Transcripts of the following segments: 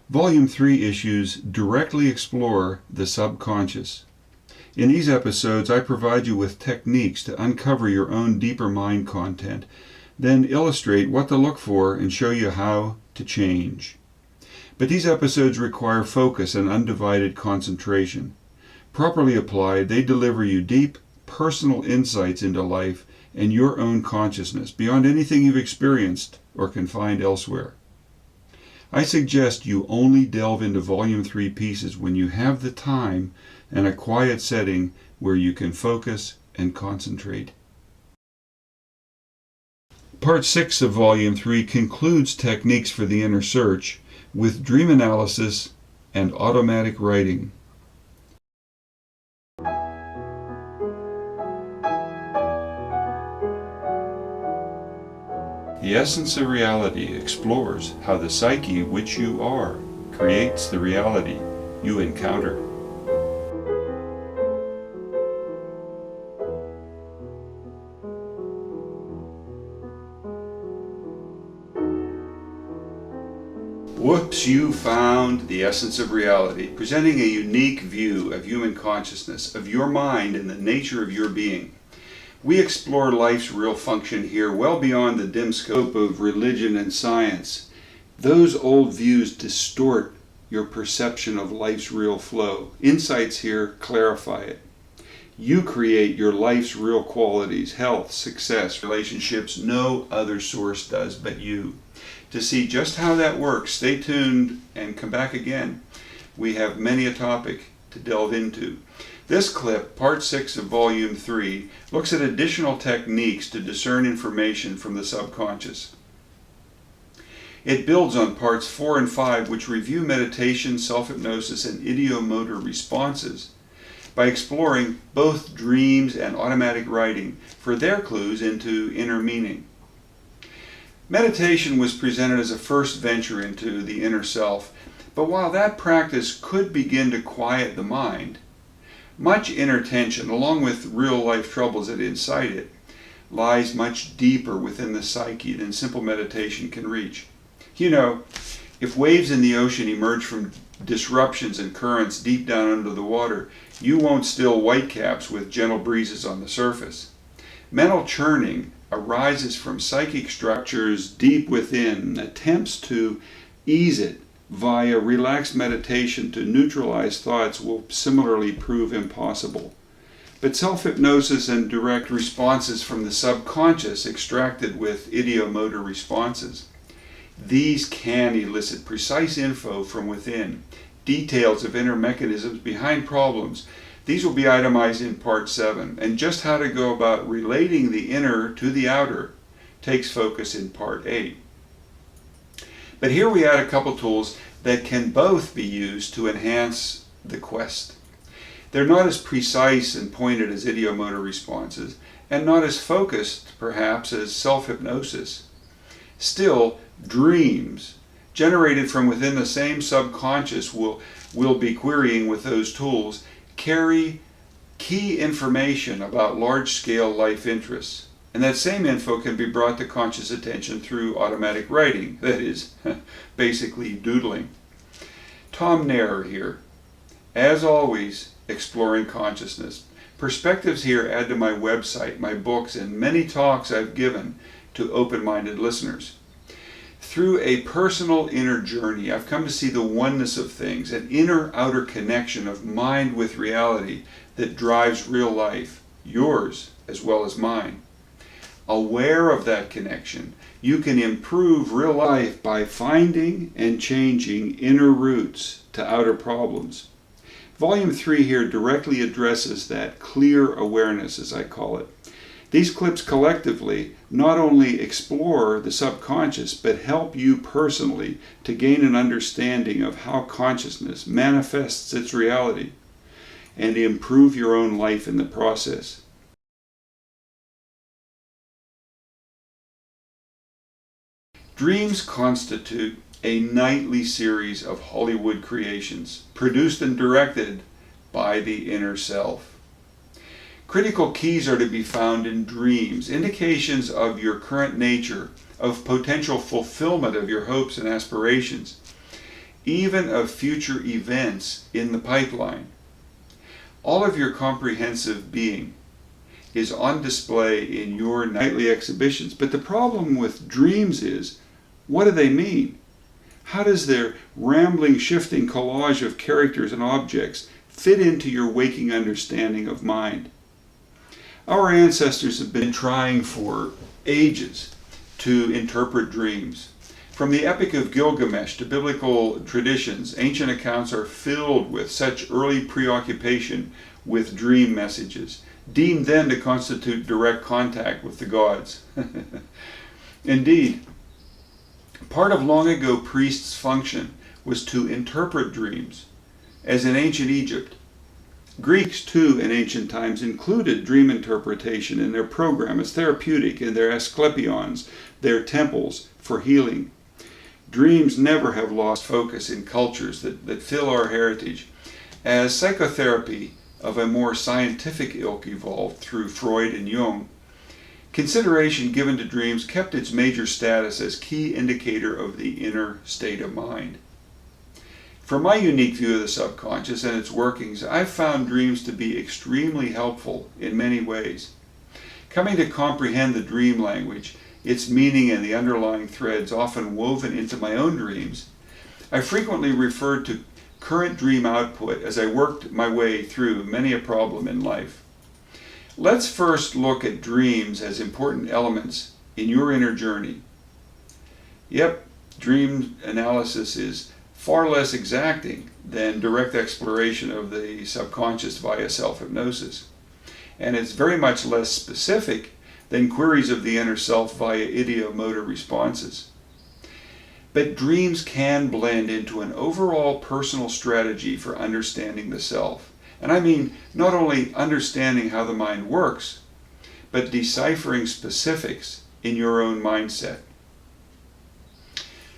Volume 3 issues directly explore the subconscious. In these episodes, I provide you with techniques to uncover your own deeper mind content, then illustrate what to look for and show you how to change. But these episodes require focus and undivided concentration. Properly applied, they deliver you deep, personal insights into life and your own consciousness beyond anything you've experienced or can find elsewhere. I suggest you only delve into Volume 3 pieces when you have the time and a quiet setting where you can focus and concentrate. Part 6 of Volume 3 concludes techniques for the inner search with dream analysis and automatic writing. The Essence of Reality explores how the psyche which you are creates the reality you encounter. Whoops, you found The Essence of Reality, presenting a unique view of human consciousness, of your mind and the nature of your being. We explore life's real function here well beyond the dim scope of religion and science. Those old views distort your perception of life's real flow. Insights here clarify it. You create your life's real qualities, health, success, relationships. No other source does but you. To see just how that works, stay tuned and come back again. We have many a topic to delve into. This clip, Part 6 of Volume 3, looks at additional techniques to discern information from the subconscious. It builds on Parts 4 and 5, which review meditation, self-hypnosis, and ideomotor responses by exploring both dreams and automatic writing for their clues into inner meaning. Meditation was presented as a first venture into the inner self, but while that practice could begin to quiet the mind, much inner tension, along with real-life troubles that incite it, lies much deeper within the psyche than simple meditation can reach. You know, if waves in the ocean emerge from disruptions and currents deep down under the water, you won't still whitecaps with gentle breezes on the surface. Mental churning arises from psychic structures deep within, attempts to ease it via relaxed meditation to neutralize thoughts will similarly prove impossible. But self-hypnosis and direct responses from the subconscious extracted with ideomotor responses, these can elicit precise info from within, details of inner mechanisms behind problems. These will be itemized in Part 7, and just how to go about relating the inner to the outer takes focus in Part 8. But here we add a couple tools that can both be used to enhance the quest. They're not as precise and pointed as ideomotor responses, and not as focused, perhaps, as self-hypnosis. Still, dreams generated from within the same subconscious will be querying with those tools, carry key information about large-scale life interests. And that same info can be brought to conscious attention through automatic writing, that is, basically doodling. Tom Nair here. As always, exploring consciousness. Perspectives here add to my website, my books, and many talks I've given to open-minded listeners. Through a personal inner journey, I've come to see the oneness of things, an inner-outer connection of mind with reality that drives real life, yours as well as mine. Aware of that connection, you can improve real life by finding and changing inner roots to outer problems. Volume 3 here directly addresses that clear awareness, as I call it. These clips collectively not only explore the subconscious, but help you personally to gain an understanding of how consciousness manifests its reality and improve your own life in the process. Dreams constitute a nightly series of Hollywood creations, produced and directed by the inner self. Critical keys are to be found in dreams, indications of your current nature, of potential fulfillment of your hopes and aspirations. even of future events in the pipeline. All of your comprehensive being is on display in your nightly exhibitions. But the problem with dreams is, what do they mean? How does their rambling, shifting collage of characters and objects fit into your waking understanding of mind? Our ancestors have been trying for ages to interpret dreams. From the Epic of Gilgamesh to biblical traditions, ancient accounts are filled with such early preoccupation with dream messages, deemed then to constitute direct contact with the gods. Indeed, part of long ago priests' function was to interpret dreams, as in ancient Egypt. Greeks, too, in ancient times included dream interpretation in their program as therapeutic in their Asclepions, their temples for healing. Dreams never have lost focus in cultures that fill our heritage. As psychotherapy of a more scientific ilk evolved through Freud and Jung, consideration given to dreams kept its major status as key indicator of the inner state of mind. From my unique view of the subconscious and its workings, I've found dreams to be extremely helpful in many ways. Coming to comprehend the dream language, its meaning and the underlying threads often woven into my own dreams, I frequently referred to current dream output as I worked my way through many a problem in life. Let's first look at dreams as important elements in your inner journey. Yep, dream analysis is far less exacting than direct exploration of the subconscious via self-hypnosis. And it's very much less specific than queries of the inner self via ideomotor responses. But dreams can blend into an overall personal strategy for understanding the self. And I mean not only understanding how the mind works, but deciphering specifics in your own mindset.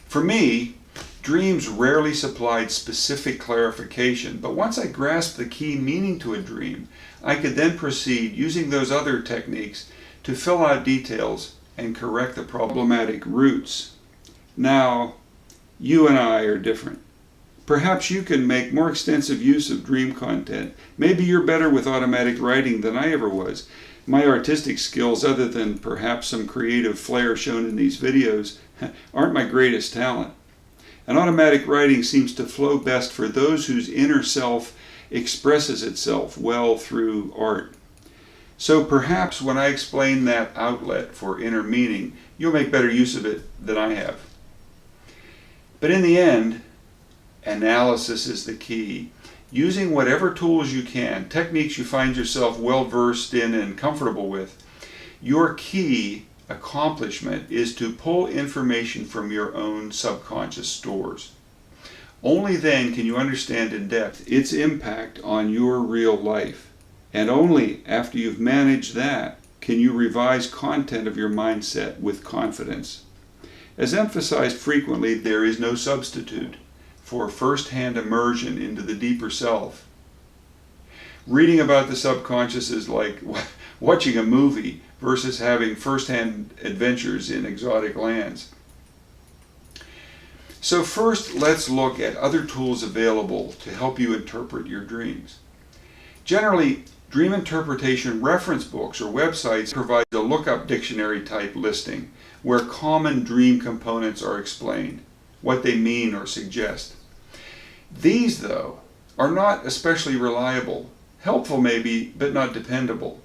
For me, dreams rarely supplied specific clarification, but once I grasped the key meaning to a dream, I could then proceed using those other techniques to fill out details and correct the problematic roots. Now, you and I are different. Perhaps you can make more extensive use of dream content. Maybe you're better with automatic writing than I ever was. My artistic skills, other than perhaps some creative flair shown in these videos, aren't my greatest talent. And automatic writing seems to flow best for those whose inner self expresses itself well through art. So perhaps when I explain that outlet for inner meaning, you'll make better use of it than I have. But in the end, analysis is the key. Using whatever tools you can, techniques you find yourself well versed in and comfortable with, your key accomplishment is to pull information from your own subconscious stores. Only then can you understand in depth its impact on your real life. And only after you've managed that can you revise content of your mindset with confidence. As emphasized frequently, there is no substitute for first-hand immersion into the deeper self. Reading about the subconscious is like watching a movie versus having first-hand adventures in exotic lands. So first, let's look at other tools available to help you interpret your dreams. Generally, dream interpretation reference books or websites provide a lookup dictionary type listing where common dream components are explained, what they mean or suggest. These, though, are not especially reliable, helpful maybe, but not dependable.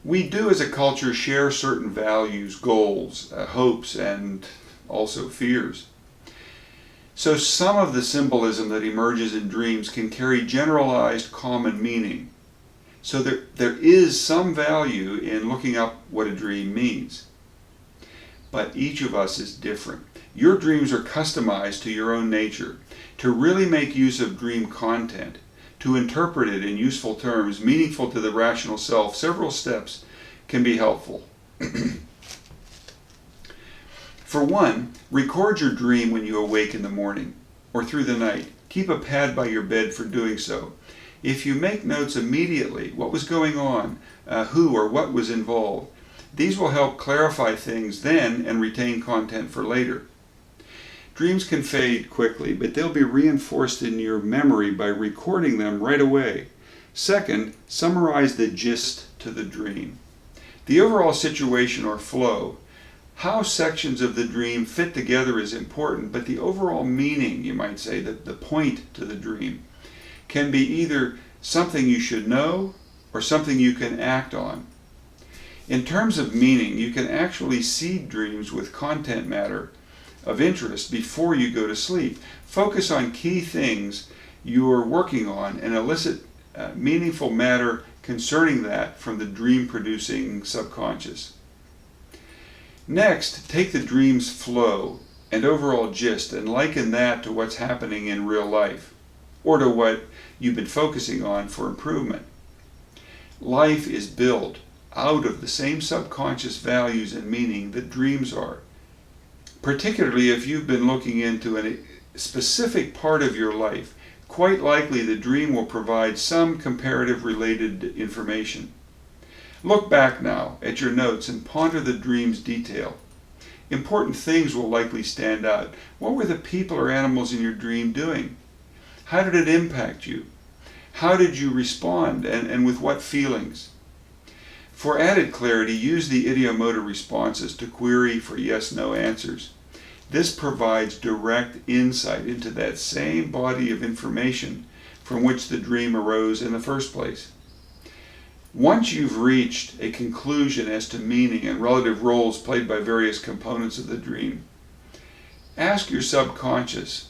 We do as a culture share certain values, goals, hopes, and also fears. So some of the symbolism that emerges in dreams can carry generalized common meaning. So there is some value in looking up what a dream means. But each of us is different. Your dreams are customized to your own nature. To really make use of dream content, to interpret it in useful terms, meaningful to the rational self, several steps can be helpful. For one, record your dream when you awake in the morning or through the night. Keep a pad by your bed for doing so. If you make notes immediately, what was going on, who or what was involved, these will help clarify things then and retain content for later. Dreams can fade quickly, but they'll be reinforced in your memory by recording them right away. Second, summarize the gist to the dream. The overall situation or flow, how sections of the dream fit together is important, but the overall meaning, you might say, the point to the dream, can be either something you should know or something you can act on. In terms of meaning, you can actually seed dreams with content matter of interest before you go to sleep. Focus on key things you are working on and elicit meaningful matter concerning that from the dream-producing subconscious. Next, take the dream's flow and overall gist and liken that to what's happening in real life, or to what you've been focusing on for improvement. Life is built out of the same subconscious values and meaning that dreams are. Particularly if you've been looking into a specific part of your life, quite likely the dream will provide some comparative related information. Look back now at your notes and ponder the dream's detail. Important things will likely stand out. What were the people or animals in your dream doing? How did it impact you? How did you respond, and with what feelings? For added clarity, use the ideomotor responses to query for yes/no answers. This provides direct insight into that same body of information from which the dream arose in the first place. Once you've reached a conclusion as to meaning and relative roles played by various components of the dream, ask your subconscious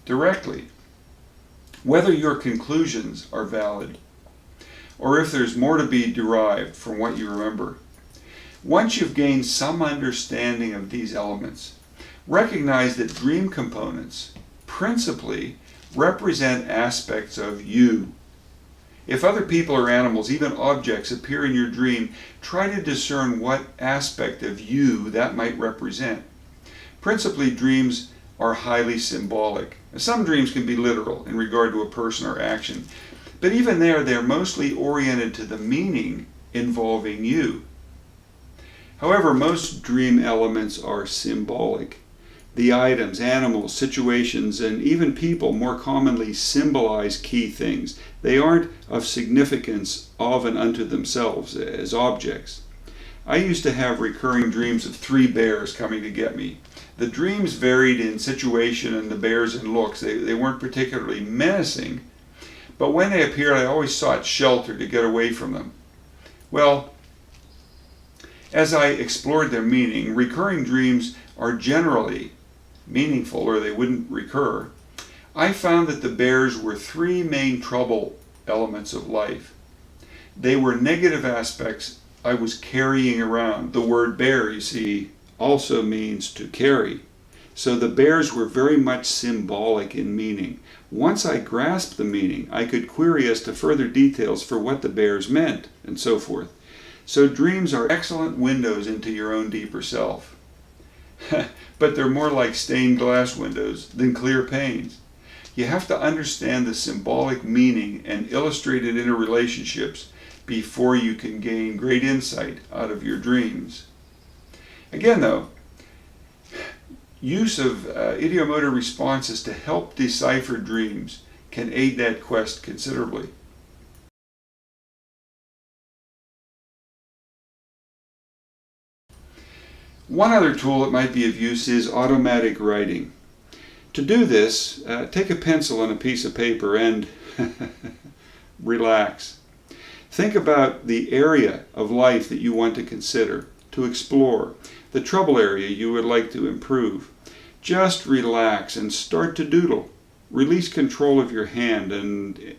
directly whether your conclusions are valid, or if there's more to be derived from what you remember. Once you've gained some understanding of these elements, recognize that dream components principally represent aspects of you. If other people or animals, even objects, appear in your dream, try to discern what aspect of you that might represent. Principally, dreams are highly symbolic. Some dreams can be literal in regard to a person or action, but even there, they're mostly oriented to the meaning involving you. However, most dream elements are symbolic. The items, animals, situations, and even people more commonly symbolize key things. They aren't of significance of and unto themselves as objects. I used to have recurring dreams of 3 bears coming to get me. The dreams varied in situation and the bears in looks. They weren't particularly menacing, but when they appeared, I always sought shelter to get away from them. Well, as I explored their meaning, recurring dreams are generally meaningful, or they wouldn't recur. I found that the bears were 3 main trouble elements of life. They were negative aspects I was carrying around. The word bear, you see, also means to carry. So the bears were very much symbolic in meaning. Once I grasped the meaning, I could query as to further details for what the bears meant, and so forth. So dreams are excellent windows into your own deeper self. But they're more like stained glass windows than clear panes. You have to understand the symbolic meaning and illustrated interrelationships before you can gain great insight out of your dreams. Again, though, use of ideomotor responses to help decipher dreams can aid that quest considerably. One other tool that might be of use is automatic writing. To do this, take a pencil and a piece of paper and relax. Think about the area of life that you want to consider, to explore, the trouble area you would like to improve. Just relax and start to doodle. Release control of your hand and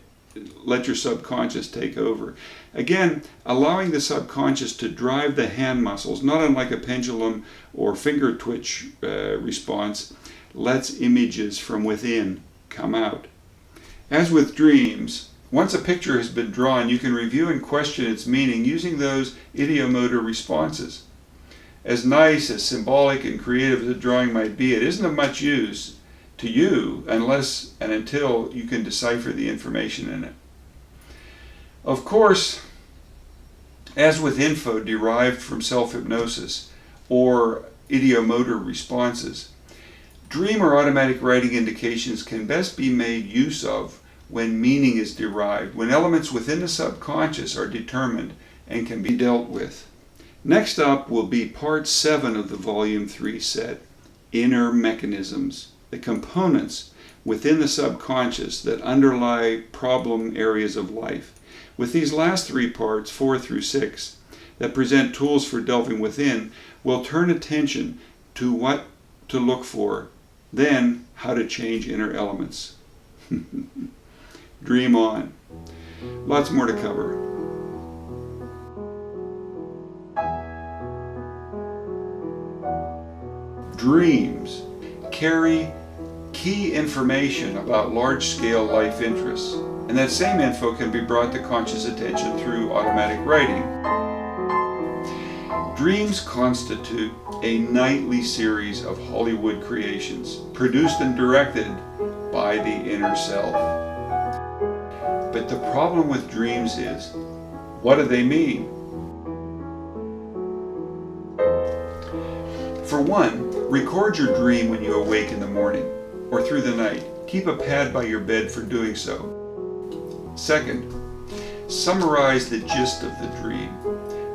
let your subconscious take over. Again, allowing the subconscious to drive the hand muscles, not unlike a pendulum or finger twitch response, lets images from within come out. As with dreams, once a picture has been drawn, you can review and question its meaning using those ideomotor responses. As nice, as symbolic, and creative as a drawing might be, it isn't of much use to you unless and until you can decipher the information in it. Of course, as with info derived from self-hypnosis or ideomotor responses, Dream or automatic writing indications can best be made use of when meaning is derived, when elements within the subconscious are determined and can be dealt with. Next up will be part 7 of the Volume 3 set, Inner Mechanisms, the components within the subconscious that underlie problem areas of life. With these last 3 parts, 4 through 6, that present tools for delving within, we'll turn attention to what to look for, then how to change inner elements. Dream on. Lots more to cover. Dreams carry key information about large-scale life interests, and that same info can be brought to conscious attention through automatic writing. Dreams constitute a nightly series of Hollywood creations, produced and directed by the inner self. But the problem with dreams is, what do they mean? For one, record your dream when you awake in the morning or through the night. Keep a pad by your bed for doing so. Second, summarize the gist of the dream,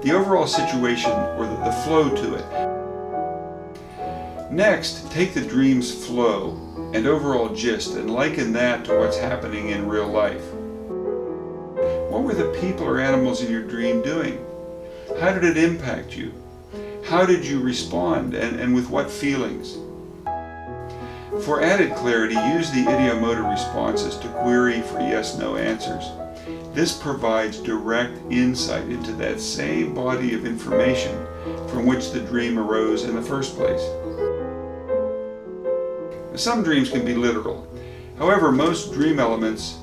the overall situation or the flow to it. Next, take the dream's flow and overall gist and liken that to what's happening in real life. What were the people or animals in your dream doing? How did it impact you? How did you respond, and with what feelings? For added clarity, use the ideomotor responses to query for yes-no answers. This provides direct insight into that same body of information from which the dream arose in the first place. Some dreams can be literal. However, most dream elements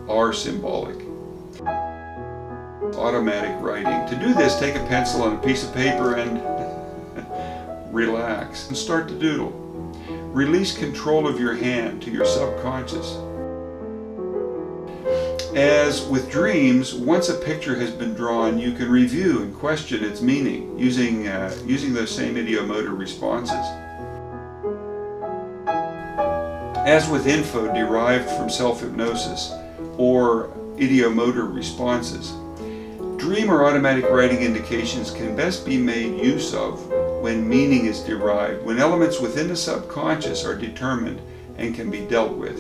are symbolic. Automatic writing. To do this, take a pencil and a piece of paper and relax and start to doodle. Release control of your hand to your subconscious. As with dreams, once a picture has been drawn, you can review and question its meaning using those same ideomotor responses. As with info derived from self-hypnosis or ideomotor responses, dream or automatic writing indications can best be made use of when meaning is derived, when elements within the subconscious are determined and can be dealt with.